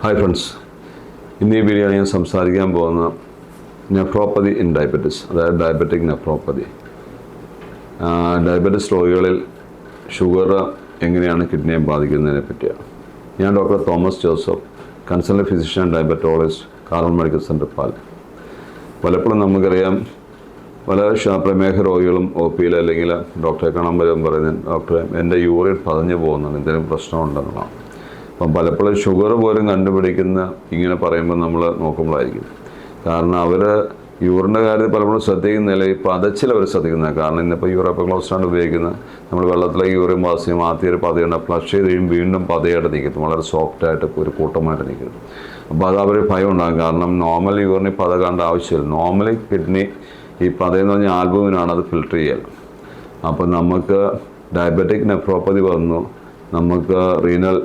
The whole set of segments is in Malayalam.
ഹായ് ഫ്രണ്ട്സ്, ഇന്ന് ഈ വീഡിയോ ഞാൻ സംസാരിക്കാൻ പോകുന്ന നെഫ്രോപ്പതി ഇൻ ഡയബറ്റിസ്, അതായത് ഡയബറ്റിക് നെഫ്രോപ്പതി. ഡയബറ്റിസ് രോഗികളിൽ ഷുഗർ എങ്ങനെയാണ് കിഡ്നിയെ ബാധിക്കുന്നതിനെ പറ്റിയാണ്. ഞാൻ doctor Thomas Joseph, consultant physician diabetologist, Carmel medical centre പാൽ. പലപ്പോഴും നമുക്കറിയാം, പല പ്രമേഹ രോഗികളും ഒ പിയിൽ അല്ലെങ്കിൽ ഡോക്ടറെ കാണാൻ വരുമ്പോൾ പറയുന്നത്, ഡോക്ടറെ എൻ്റെ യൂറിൻ പതഞ്ഞു പോകുന്നുണ്ട്, എന്തെങ്കിലും പ്രശ്നമുണ്ടെന്നുള്ളതാണ്. അപ്പം പലപ്പോഴും ഷുഗർ പോലും കണ്ടുപിടിക്കുന്ന ഇങ്ങനെ പറയുമ്പോൾ നമ്മൾ നോക്കുമ്പോഴായിരിക്കും. കാരണം അവർ യൂറിൻ്റെ കാര്യത്തിൽ പലപ്പോഴും ശ്രദ്ധിക്കുന്നില്ല, ഈ പതച്ചിൽ അവർ ശ്രദ്ധിക്കുന്നത്. കാരണം ഇന്നിപ്പോൾ യൂറോപ്പഗ്ലോസ്റ്റാണ് ഉപയോഗിക്കുന്നത്. നമ്മൾ വെള്ളത്തിലേക്ക് യൂറിൻ പാസ് ചെയ്യും, ആദ്യം ഒരു പതയുണ്ട്, ഫ്ലഷ് ചെയ്ത് കഴിയും, വീണ്ടും പതയായിട്ട് നിൽക്കുന്നു, വളരെ സോഫ്റ്റായിട്ട് ഒരു കൂട്ടമായിട്ട് നിൽക്കുന്നു. അപ്പോൾ അത് അവർ ഭയം ഉണ്ടാകും. കാരണം നോർമൽ യൂറിന് പത കണ്ട ആവശ്യമില്ല. നോർമലി കിഡ്നി ഈ പതയെന്ന് പറഞ്ഞാൽ ആൽബുമിനാണ് അത് ഫിൽട്ടർ ചെയ്യൽ. അപ്പോൾ നമുക്ക് ഡയബറ്റിക് നെഫ്രോപ്പതി വന്നു, നമുക്ക് റീനൽ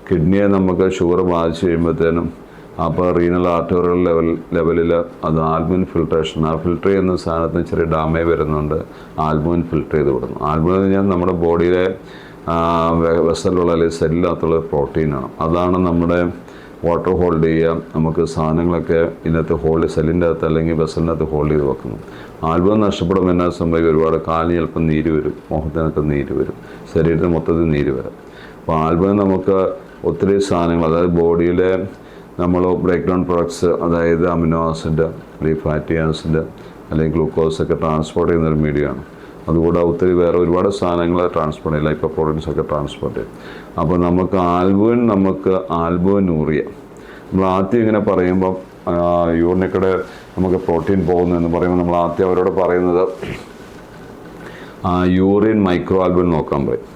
കിഡ്നിയെ നമുക്ക് ഷുഗർ ബാധിച്ചു കഴിയുമ്പോഴത്തേനും അപ്പോൾ റീനൽ ആർട്ടറിയൽ ലെവലിൽ അത് ആൽബുമിൻ ഫിൽട്രേഷൻ, ആ ഫിൽട്ടർ ചെയ്യുന്ന സാധനത്തിന് ചെറിയ ഡാമേജ് വരുന്നുണ്ട്, ആൽബുമിൻ ഫിൽട്ടർ ചെയ്ത് വിടുന്നു. ആൽബുമിൻ എന്ന് പറഞ്ഞാൽ നമ്മുടെ ബോഡിയിലെ വെസലിലുള്ള അല്ലെങ്കിൽ സെല്ലിനകത്തുള്ള പ്രോട്ടീനാണ്. അതാണ് നമ്മുടെ വാട്ടർ ഹോൾഡ് ചെയ്യുക, നമുക്ക് സാധനങ്ങളൊക്കെ ഇതിനകത്ത് ഹോൾഡ്, സെല്ലിൻ്റെ അകത്ത് അല്ലെങ്കിൽ വെസലിനകത്ത് ഹോൾഡ് ചെയ്ത് വെക്കുന്നു. ആൽബം നഷ്ടപ്പെടുമ്പോൾ എന്നാ സംഭവിക്കും, ഒരുപാട് കാലിന് ചിലപ്പോൾ നീര് വരും, മുഖത്തിനൊക്കെ നീര് വരും, ശരീരത്തിന് മൊത്തത്തിൽ നീര് വരും. അപ്പോൾ ആൽബം നമുക്ക് ഒത്തിരി സാധനങ്ങൾ, അതായത് ബോഡിയിലെ നമ്മൾ ബ്രേക്ക് ഡൗൺ പ്രൊഡക്ട്സ്, അതായത് അമിനോ ആസിഡ് അല്ലെങ്കിൽ ഫാറ്റി ആസിഡ് അല്ലെങ്കിൽ ഗ്ലൂക്കോസ് ഒക്കെ ട്രാൻസ്പോർട്ട് ചെയ്യുന്നൊരു മീഡിയമാണ്. അതുകൂടെ ഒത്തിരി വേറെ ഒരുപാട് സാധനങ്ങൾ ട്രാൻസ്പോർട്ട് ചെയ്യും, ലൈപ്പോ പ്രോട്ടീൻസ് ഒക്കെ ട്രാൻസ്പോർട്ട് ചെയ്യും. അപ്പോൾ നമുക്ക് ആൽബുമിനൂറിയ നമ്മൾ ആദ്യം ഇങ്ങനെ പറയുമ്പോൾ യൂറിനിക്കൂടെ നമുക്ക് പ്രോട്ടീൻ പോകുന്നു എന്ന് പറയുമ്പോൾ നമ്മൾ ആദ്യം അവരോട് പറയുന്നത് യൂറിൻ മൈക്രോ ആൽബുമിൻ നോക്കാൻ പറയും.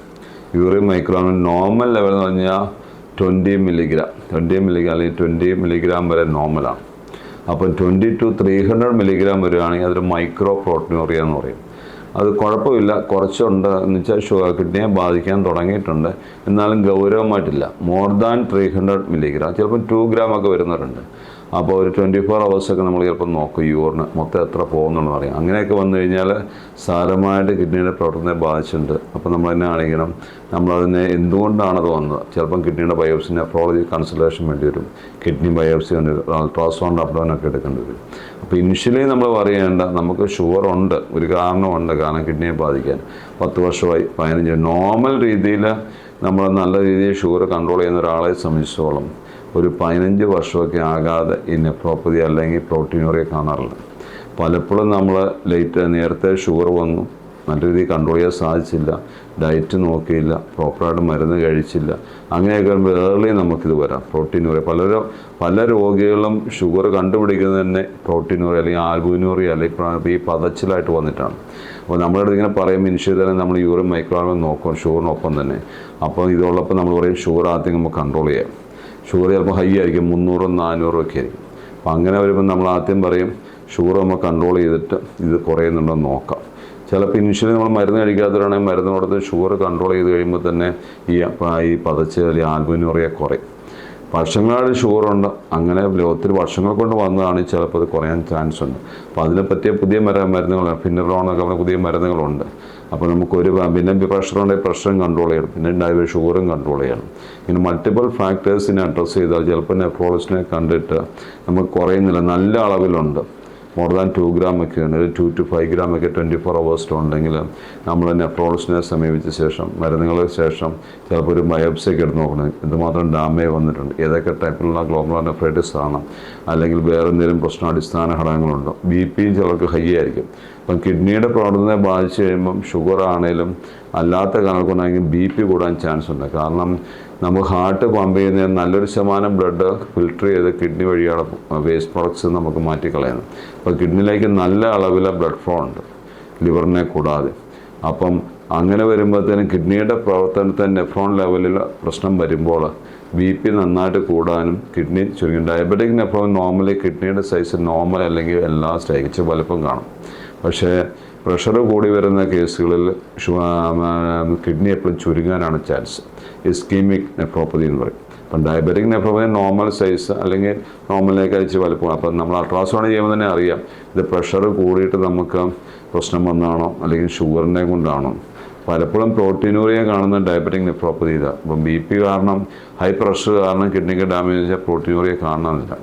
Urine micro albumin normal level എന്ന് പറഞ്ഞാൽ 20 മില്ലിഗ്രാം അല്ലെങ്കിൽ 20 മില്ലിഗ്രാം വരെ നോർമലാണ്. അപ്പം 20 to 300 മില്ലിഗ്രാം വരികയാണെങ്കിൽ അതൊരു മൈക്രോ പ്രോട്ടീനൂറിയ എന്ന് പറയും. അത് കുഴപ്പമില്ല, കുറച്ചുണ്ട് എന്ന് വെച്ചാൽ കിഡ്നിയെ ബാധിക്കാൻ തുടങ്ങിയിട്ടുണ്ട്, എന്നാലും ഗൗരവമായിട്ടില്ല. മോർ ദാൻ 300 മില്ലിഗ്രാം, ചിലപ്പോൾ 2 ഗ്രാം ഒക്കെ വരുന്നവരുണ്ട്. അപ്പോൾ ഒരു 24 ഹവേഴ്സൊക്കെ നമ്മൾ ചിലപ്പോൾ നോക്കും യൂറിന് മൊത്തം എത്ര പോകുന്നുണ്ടെന്ന് അറിയാം. അങ്ങനെയൊക്കെ വന്നു കഴിഞ്ഞാൽ സാരമായിട്ട് കിഡ്നിയുടെ പ്രവർത്തനത്തെ ബാധിച്ചിട്ടുണ്ട്. അപ്പോൾ നമ്മൾ തന്നെ ആണെങ്കിലും നമ്മളതിനെ എന്തുകൊണ്ടാണത് വന്നത്, ചിലപ്പം കിഡ്നിയുടെ ബയോപ്സി, നെഫ്രോളജി കൺസൾട്ടേഷൻ വേണ്ടി വരും, കിഡ്നി ബയോപ്സി വേണ്ടി വരും, അൾട്രാസൗണ്ട് അബ്ഡോമനൊക്കെ എടുക്കേണ്ടി വരും. അപ്പോൾ ഇനിഷ്യലി നമ്മൾ പറയേണ്ട, നമുക്ക് ഷുഗർ ഉണ്ട്, ഒരു കാരണമുണ്ട്, കാരണം കിഡ്നിയെ ബാധിക്കാൻ 10 വർഷമായി 15. നോർമൽ രീതിയിൽ നമ്മൾ നല്ല രീതിയിൽ ഷുഗർ കൺട്രോൾ ചെയ്യുന്ന ഒരാളെ സംബന്ധിച്ചോളം ഒരു 15 വർഷമൊക്കെ ആകാതെ ഈ നെഫ്രോപ്പതി അല്ലെങ്കിൽ പ്രോട്ടീനൂറിയ കാണാറില്ല. പലപ്പോഴും നമ്മൾ നേരത്തെ ഷുഗർ വന്നു, നല്ല രീതിയിൽ കൺട്രോൾ ചെയ്യാൻ സാധിച്ചില്ല, ഡയറ്റ് നോക്കിയില്ല, പ്രോപ്പറായിട്ട് മരുന്ന് കഴിച്ചില്ല, അങ്ങനെയൊക്കെ ഏർലി നമുക്കിത് വരാം പ്രോട്ടീനൂറിയ. പല രോഗികളും ഷുഗർ കണ്ടുപിടിക്കുന്നത് തന്നെ പ്രോട്ടീനൂറിയ അല്ലെങ്കിൽ ആൽബുമിനൂറിയ അല്ലെങ്കിൽ ഈ പതച്ചിലായിട്ട് വന്നിട്ടാണ്. അപ്പോൾ നമ്മളോട് ഇങ്ങനെ പറയും, ഇനിഷ്യൽ തന്നെ നമ്മൾ യൂറിൻ മൈക്രോ ആൽബുമിൻ നോക്കും ഷുഗറിനൊപ്പം തന്നെ. അപ്പോൾ ഇതുള്ളപ്പോൾ നമ്മൾ പറയും ഷുഗർ ആദ്യം നമുക്ക് കൺട്രോൾ ചെയ്യാം. ഷുഗർ ചിലപ്പോൾ ഹൈ ആയിരിക്കും, 300 400 ഒക്കെ ആയിരിക്കും. അപ്പോൾ അങ്ങനെ വരുമ്പോൾ നമ്മൾ ആദ്യം പറയും ഷുഗർ നമ്മൾ കൺട്രോൾ ചെയ്തിട്ട് ഇത് കുറയുന്നുണ്ടോ എന്ന് നോക്കാം. ചിലപ്പോൾ ഇനിഷ്യലി നമ്മൾ മരുന്ന് കഴിക്കാത്തവരാണെങ്കിൽ മരുന്ന് കൊടുത്ത് ഷുഗർ കൺട്രോൾ ചെയ്ത് കഴിയുമ്പോൾ തന്നെ ഈ പതച്ച് അല്ലെങ്കിൽ ആൽബുമിനൂറിയ കുറയും. വർഷങ്ങളായിട്ട് ഷുഗറുണ്ട്, അങ്ങനെ ഒത്തിരി വർഷങ്ങൾ കൊണ്ട് വന്നതാണ്, ചിലപ്പോൾ അത് കുറയാൻ ചാൻസ് ഉണ്ട്. അപ്പോൾ അതിനെപ്പറ്റിയ പുതിയ മരുന്നുകളുണ്ട്, ഫിന്നറോണൊക്കെ പുതിയ മരുന്നുകളുണ്ട്. അപ്പോൾ നമുക്കൊരു പിന്നെ പ്രഷറുണ്ടെങ്കിൽ പ്രഷറും കൺട്രോൾ ചെയ്യണം, പിന്നെ ഷുഗറും കൺട്രോൾ ചെയ്യണം. ഇങ്ങനെ മൾട്ടിപ്പിൾ ഫാക്ടേഴ്സിനെ അഡ്രസ്സ് ചെയ്താൽ ചിലപ്പോൾ നെഫ്രോളജിസ്റ്റിനെ കണ്ടിട്ട് നമുക്ക് കുറയുന്നില്ല, നല്ല അളവിലുണ്ട്, മോർ ദാൻ 2 ഗ്രാം ഒക്കെ ഉണ്ട്, 2 to 5 ഗ്രാം ഒക്കെ 24 ഹവേഴ്സിലുണ്ടെങ്കിൽ നമ്മൾ നെഫ്രോളജിസ്റ്റിനെ സമീപിച്ച ശേഷം മരുന്നുകൾക്ക് ശേഷം ചിലപ്പോൾ ഒരു ബയോപ്സി ഒക്കെ എടുത്ത് നോക്കണം, എന്തുമാത്രം ഡാമേജ് വന്നിട്ടുണ്ട്, ഏതൊക്കെ ടൈപ്പിലുള്ള ഗ്ലോമറുലാർ നെഫ്രൈറ്റിസ് ആണ്, അല്ലെങ്കിൽ വേറെ എന്തെങ്കിലും പ്രശ്നം അടിസ്ഥാന ഘടകങ്ങളുണ്ടോ. ബിപിയും ചിലർക്ക് ഹൈ ആയിരിക്കും. അപ്പം കിഡ്നിയുടെ പ്രവർത്തനത്തെ ബാധിച്ചു കഴിയുമ്പം ഷുഗർ ആണെങ്കിലും അല്ലാത്ത കാരണക്കൊണ്ടാണെങ്കിൽ BP കൂടാൻ ചാൻസ് ഉണ്ട്. കാരണം നമുക്ക് ഹാർട്ട് പമ്പ് ചെയ്യുന്നതിന് നല്ലൊരു ശതമാനം ബ്ലഡ് ഫിൽട്ടർ ചെയ്ത് കിഡ്നി വഴിയാണ് വേസ്റ്റ് പ്രോഡക്ട്സ് നമുക്ക് മാറ്റിക്കളയുന്നത്. അപ്പോൾ കിഡ്നിയിലേക്ക് നല്ല അളവിലെ ബ്ലഡ് ഫ്ലോ ഉണ്ട്, ലിവറിനെ കൂടാതെ. അപ്പം അങ്ങനെ വരുമ്പോഴത്തേനും കിഡ്നിയുടെ പ്രവർത്തനത്തെ നെഫ്രോൺ ലെവലിൽ പ്രശ്നം വരുമ്പോൾ BP നന്നായിട്ട് കൂടാനും കിഡ്നി ചുരുങ്ങും. ഡയബറ്റിക് നെഫ്രോൺ നോർമലി കിഡ്നിയുടെ സൈസ് നോർമൽ അല്ലെങ്കിൽ എല്ലാ സ്റ്റേജ് വലുപ്പം കാണും. പക്ഷേ പ്രഷർ കൂടി വരുന്ന കേസുകളിൽ കിഡ്നി എപ്പോഴും ചുരുങ്ങാനാണ് ചാൻസ്. ഇസ്കീമിക് നെഫ്രോപ്പതി എന്ന് പറയും. അപ്പം ഡയബറ്റിക് നെഫ്രോപ്പതി നോർമൽ സൈസ് അല്ലെങ്കിൽ നോർമലിലേക്ക് അയച്ച് വലുപ്പം. അപ്പം നമ്മൾ അൾട്രാസൗണ്ട് ചെയ്യുമ്പോൾ തന്നെ അറിയാം ഇത് പ്രഷർ കൂടിയിട്ട് നമുക്ക് പ്രശ്നം വന്നാണോ അല്ലെങ്കിൽ ഷുഗറിനെ കൊണ്ടാണോ പലപ്പോഴും പ്രോട്ടീനൂറിയ കാണുന്ന ഡയബറ്റിക് നെഫ്രോപ്പതി ഇതാണ്. ഇപ്പം ബി പി കാരണം, ഹൈ പ്രഷർ കാരണം കിഡ്നിക്ക് ഡാമേജ് വെച്ചാൽ പ്രോട്ടീനൂറിയ കാണണമെന്നില്ല.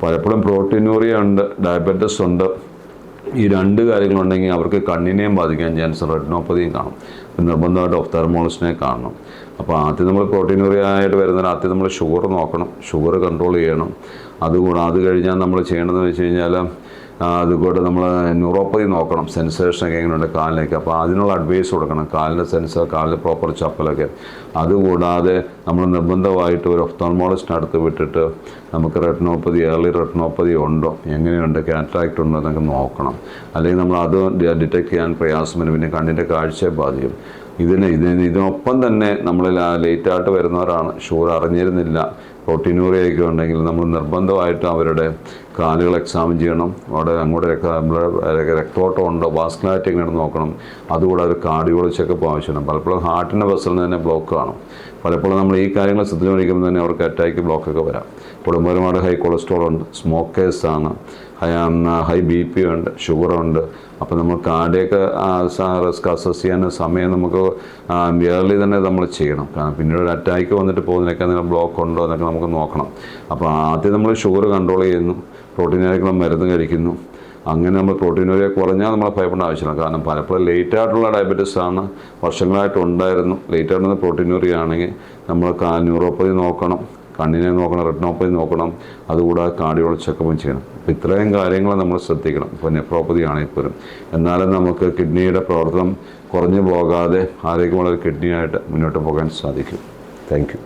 പലപ്പോഴും പ്രോട്ടീനൂറിയ ഉണ്ട്, ഡയബറ്റിസ് ഉണ്ട്, ഈ രണ്ട് കാര്യങ്ങളുണ്ടെങ്കിൽ അവർക്ക് കണ്ണിനെയും ബാധിക്കാൻ ചാൻസ്, റെറ്റിനോപ്പതിയും കാണും. നിർബന്ധമായിട്ട് ഒഫ്താൽമോളജിസ്റ്റിനെ കാണണം. അപ്പോൾ ആദ്യം നമ്മൾ പ്രോട്ടീനൂറിയ ആയിട്ട് വരുന്നതിന് ആദ്യം നമ്മൾ ഷുഗർ നോക്കണം, ഷുഗർ കൺട്രോൾ ചെയ്യണം. അത് കഴിഞ്ഞാൽ നമ്മൾ ചെയ്യേണ്ടതെന്ന് വെച്ച് കഴിഞ്ഞാൽ അതുകൂടെ നമ്മൾ ന്യൂറോപ്പതി നോക്കണം, സെൻസേഷനൊക്കെ എങ്ങനെയുണ്ട് കാലിലേക്ക്. അപ്പോൾ അതിനുള്ള അഡ്വൈസ് കൊടുക്കണം, കാലിൻ്റെ സെൻസർ, കാലിൻ്റെ പ്രോപ്പർ ചപ്പലൊക്കെ. അതുകൂടാതെ നമ്മൾ നിർബന്ധമായിട്ട് ഒരു ഒഫ്താൽമോളജിസ്റ്റിന് അടുത്ത് വിട്ടിട്ട് നമുക്ക് റെറ്റിനോപ്പതി, ഏർലി റെറ്റിനോപ്പതി ഉണ്ടോ, എങ്ങനെയുണ്ട്, കാറ്ററാക്ട് ഉണ്ടോ എന്നൊക്കെ നോക്കണം. അല്ലെങ്കിൽ നമ്മൾ അത് ഡിറ്റക്ട് ചെയ്യാൻ പ്രയാസം വരും, പിന്നെ കണ്ണിൻ്റെ കാഴ്ചയെ ബാധിക്കും. ഇതിനൊപ്പം തന്നെ നമ്മൾ ലേറ്റായിട്ട് വരുന്നവരാണ്, ഷുഗർ അറിഞ്ഞിരുന്നില്ല, പ്രോട്ടീനൂറിയൊക്കെ ഉണ്ടെങ്കിൽ നമ്മൾ നിർബന്ധമായിട്ട് അവരുടെ കാലുകൾ എക്സാമിൻ ചെയ്യണം. അവിടെ അങ്ങോട്ട് രക്തോട്ടം ഉണ്ടോ, വാസ്കുലാരിറ്റി എങ്ങനെയാണെന്ന് നോക്കണം. അതുകൂടാതെ ഒരു കാർഡിയോളജി ചെക്കപ്പ് ആവശ്യമാണ്. പലപ്പോഴും ഹാർട്ടിൻ്റെ വെസലിന് തന്നെ ബ്ലോക്ക് കാണും. പലപ്പോഴും നമ്മൾ ഈ കാര്യങ്ങൾ ശ്രദ്ധിച്ചുകൊണ്ടിരിക്കുമ്പോൾ തന്നെ അവർക്ക് അറ്റാക്ക്, ബ്ലോക്കൊക്കെ വരാം. കുടുംബപരമായിട്ട് ഹൈ കൊളസ്ട്രോൾ ഉണ്ട്, സ്മോക്കേഴ്സാണ്, ഹൈ ബി പി ഉണ്ട്, ഷുഗറുണ്ട്. അപ്പോൾ നമ്മൾ കാർഡിയൊക്കെ റിസ്ക് അസസ് ചെയ്യാൻ സമയം നമുക്ക് ഇയർലി തന്നെ നമ്മൾ ചെയ്യണം. കാരണം പിന്നീട് ഒരു അറ്റാക്ക് വന്നിട്ട് പോകുന്നതിനൊക്കെ എന്തെങ്കിലും ബ്ലോക്ക് ഉണ്ടോ എന്നൊക്കെ നമുക്ക് നോക്കണം. അപ്പോൾ ആദ്യം നമ്മൾ ഷുഗർ കൺട്രോൾ ചെയ്യുന്നു, പ്രോട്ടീനേക്കുള്ള മരുന്ന് കഴിക്കുന്നു. അങ്ങനെ നമ്മൾ പ്രോട്ടീനൂറിയ കുറഞ്ഞാൽ നമ്മൾ ഭയപ്പെടേണ്ട ആവശ്യമില്ല. കാരണം പലപ്പോഴും ലേറ്റായിട്ടുള്ള ഡയബറ്റീസ് ആണ്, വർഷങ്ങളായിട്ട് ഉണ്ടായിരുന്നു. ലേറ്റായിട്ടുള്ള പ്രോട്ടീനൂറിയ ആണെങ്കിൽ നമ്മൾ ന്യൂറോപ്പതി നോക്കണം, കണ്ണിനെ നോക്കണം, റെറ്റിനോപ്പതി നോക്കണം. അതുകൂടാതെ കാർഡിയോളജി ചെക്കപ്പും ചെയ്യണം. അപ്പോൾ ഇത്രയും കാര്യങ്ങൾ നമ്മൾ ശ്രദ്ധിക്കണം. ഇപ്പോൾ നെഫ്രോപ്പതി ആണെങ്കിൽ പോലും. എന്നാലും നമുക്ക് കിഡ്നിയുടെ പ്രവർത്തനം കുറഞ്ഞു പോകാതെ ആരോഗ്യമുള്ള ഒരു കിഡ്നിയായിട്ട് മുന്നോട്ട് പോകാൻ സാധിക്കും. Thank you.